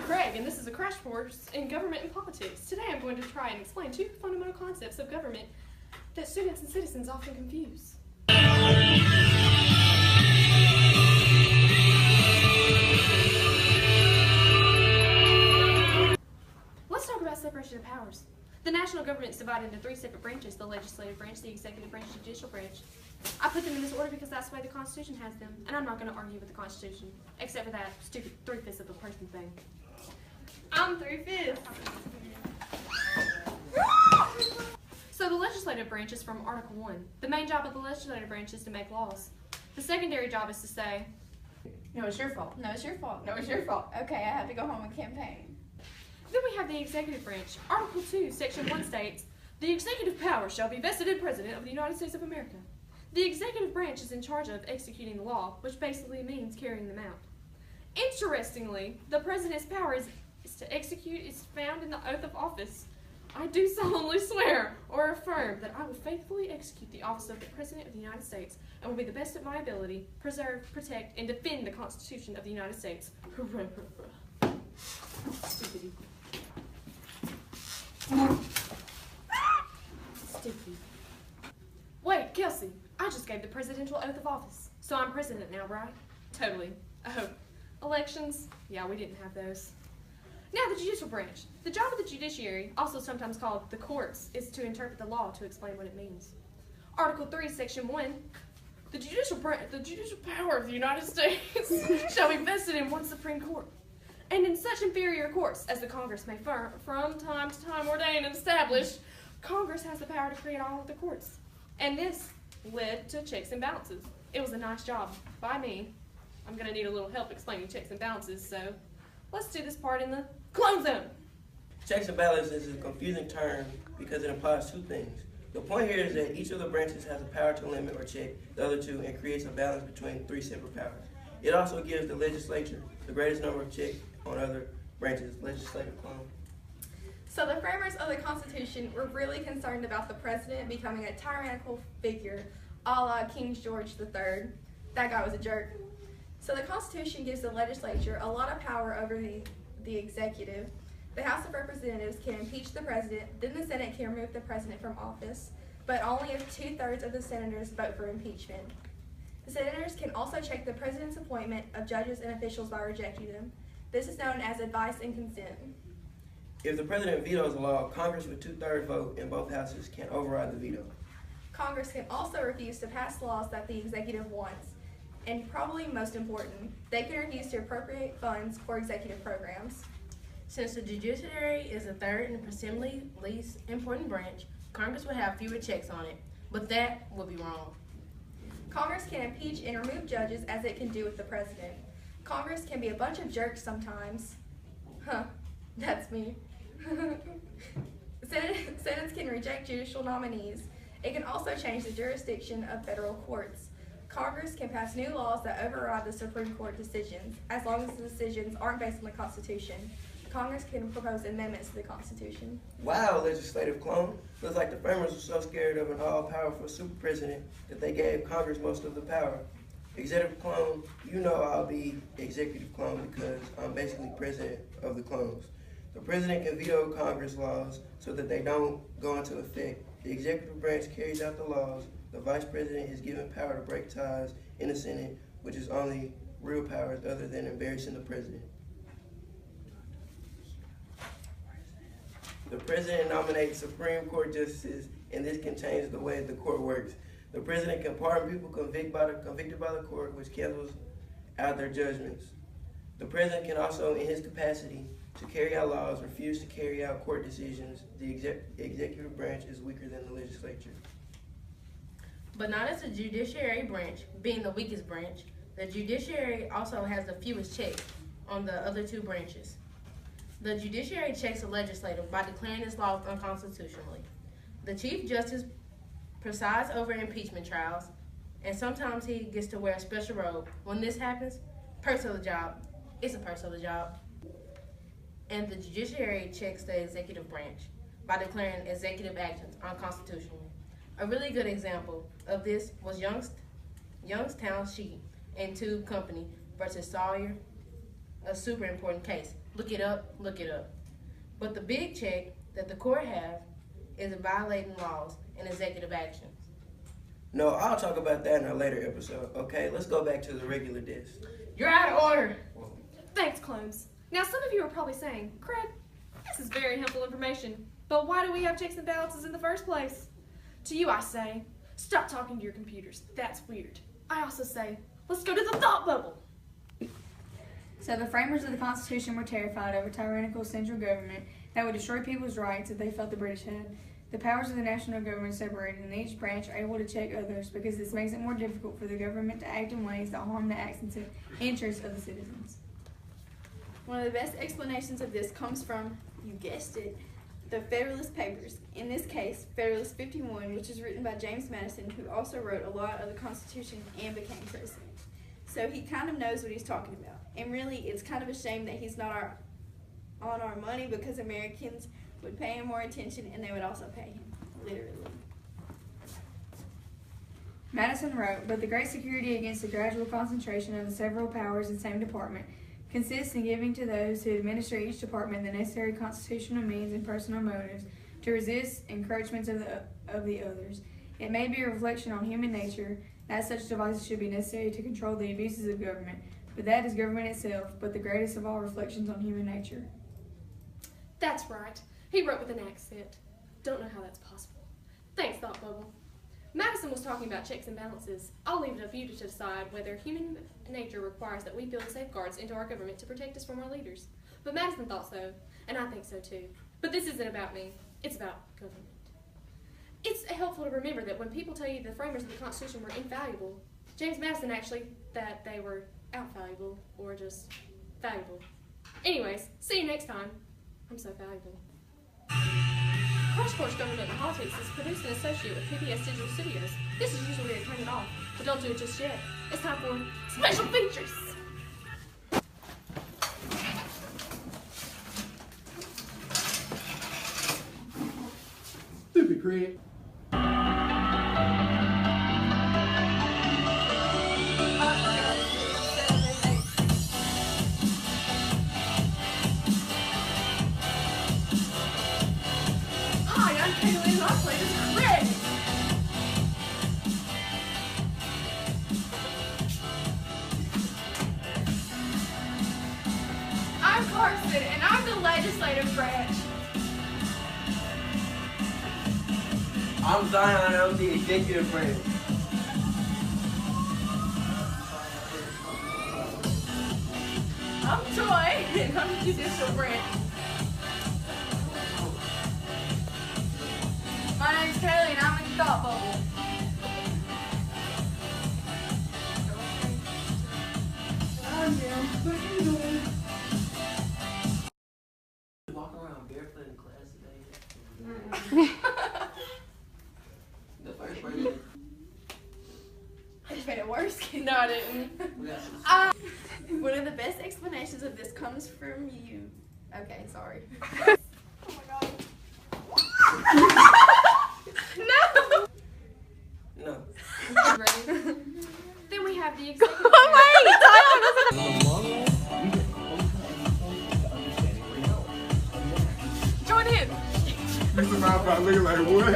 Craig, and this is a crash course in government and politics. Today I'm going to try and explain two fundamental concepts of government that students and citizens often confuse. Let's talk about separation of powers. The national government is divided into three separate branches: the legislative branch, the executive branch, and the judicial branch. I put them in this order because that's the way the Constitution has them, and I'm not going to argue with the Constitution, except for that stupid 3/5 of a person thing. I'm 3/5. So the legislative branch is from Article 1. The main job of the legislative branch is to make laws. The secondary job is to say, No, it's your fault. No, it's your fault. No, it's your fault. Okay, I have to go home and campaign. Then we have the executive branch. Article 2, Section 1 states, "The executive power shall be vested in the President of the United States of America." The executive branch is in charge of executing the law, which basically means carrying them out. Interestingly, the President's power is to execute is found in the oath of office. "I do solemnly swear or affirm that I will faithfully execute the office of the President of the United States and will be the best of my ability, preserve, protect, and defend the Constitution of the United States." Stupid. Stupid. Wait, Kelsey, I just gave the presidential oath of office, so I'm president now, right? Totally. Oh, elections? Yeah, we didn't have those. Now the judicial branch. The job of the judiciary, also sometimes called the courts, is to interpret the law to explain what it means. Article 3, Section 1, the judicial power of the United States shall be vested in one Supreme Court, and in such inferior courts as the Congress may from time to time ordain and establish. Congress has the power to create all of the courts. And this led to checks and balances. It was a nice job by me. I'm going to need a little help explaining checks and balances, so let's do this part in the clone zone. Checks and balances is a confusing term because it implies two things. The point here is that each of the branches has the power to limit or check the other two and creates a balance between three separate powers. It also gives the legislature the greatest number of checks on other branches, legislative clone. So the framers of the Constitution were really concerned about the president becoming a tyrannical figure, a la King George III. That guy was a jerk. So the Constitution gives the legislature a lot of power over the executive. The House of Representatives can impeach the president, then the Senate can remove the president from office, but only if 2/3 of the senators vote for impeachment. The senators can also check the president's appointment of judges and officials by rejecting them. This is known as advice and consent. If the president vetoes a law, Congress with 2/3 vote in both houses can override the veto. Congress can also refuse to pass laws that the executive wants. And probably most important, they can refuse to appropriate funds for executive programs. Since the judiciary is the third and presumably least important branch, Congress would have fewer checks on it, but that would be wrong. Congress can impeach and remove judges as it can do with the president. Congress can be a bunch of jerks sometimes. Huh, that's me. Senates can reject judicial nominees. It can also change the jurisdiction of federal courts. Congress can pass new laws that override the Supreme Court decisions, as long as the decisions aren't based on the Constitution. Congress can propose amendments to the Constitution. Wow, legislative clone. Looks like the framers were so scared of an all-powerful super president that they gave Congress most of the power. Executive clone, you know I'll be executive clone because I'm basically president of the clones. The president can veto Congress laws so that they don't go into effect. The executive branch carries out the laws. The vice president is given power to break ties in the Senate, which is only real powers other than embarrassing the president. The president nominates Supreme Court justices, and this can change the way the court works. The president can pardon people convicted by the court, which cancels out their judgments. The president can also, in his capacity to carry out laws, refuse to carry out court decisions. The executive branch is weaker than the legislature. But not as the judiciary branch, being the weakest branch. The judiciary also has the fewest checks on the other two branches. The judiciary checks the legislature by declaring its laws unconstitutionally. The Chief Justice presides over impeachment trials, and sometimes he gets to wear a special robe. When this happens, perks of the job. It's a perks of the job. And the judiciary checks the executive branch by declaring executive actions unconstitutional. A really good example of this was Youngstown Sheep and Tube Company versus Sawyer a super important case. Look it up, look it up. But the big check that the court have is violating laws and executive actions. No, I'll talk about that in a later episode. Okay, let's go back to the regular disc. You're out of order. Thanks, clones. Now, some of you are probably saying, Craig, this is very helpful information, but why do we have checks and balances in the first place? To you, I say, stop talking to your computers. That's weird. I also say, let's go to the thought bubble. So the framers of the Constitution were terrified of a tyrannical central government that would destroy people's rights that they felt the British had. The powers of the national government separated, and each branch are able to check others because this makes it more difficult for the government to act in ways that harm the acts and interests of the citizens. One of the best explanations of this comes from, you guessed it, the Federalist Papers. In this case, Federalist 51, which is written by James Madison, who also wrote a lot of the Constitution and became president. So he kind of knows what he's talking about. And really, it's kind of a shame that he's not on our money, because Americans would pay him more attention and they would also pay him, literally. Madison wrote, but the great security against the gradual concentration of the several powers in the same department consists in giving to those who administer each department the necessary constitutional means and personal motives to resist encroachments of the others. It may be a reflection on human nature that such devices should be necessary to control the abuses of government, but that is government itself, but the greatest of all reflections on human nature. That's right. He wrote with an accent. Don't know how that's possible. Thanks, Thought Bubble. Madison was talking about checks and balances. I'll leave it up to you to decide whether human nature requires that we build safeguards into our government to protect us from our leaders. But Madison thought so, and I think so too. But this isn't about me. It's about government. It's helpful to remember that when people tell you the framers of the Constitution were infallible, James Madison actually that they were outvaluable or just valuable. Anyways, see you next time. I'm so valuable. Crash Course Government and Politics is produced in associate with PBS Digital Studios. This is usually where you turn it off, but don't do it just yet. It's time for special features. Stupid Craig. I'm Carson, and I'm the legislative branch. I'm Zion, I'm the executive branch. I'm Joy, and I'm the judicial branch. My name's Kaylee, and I'm in the thought bubble. Walk around barefoot in class today. The first person. I just made it worse. No, I didn't. We got some. One of the best explanations of this comes from you. Okay, sorry. Oh my god. No. Ready? Then we have the executive. Join in. Mr. Mouth looking like what?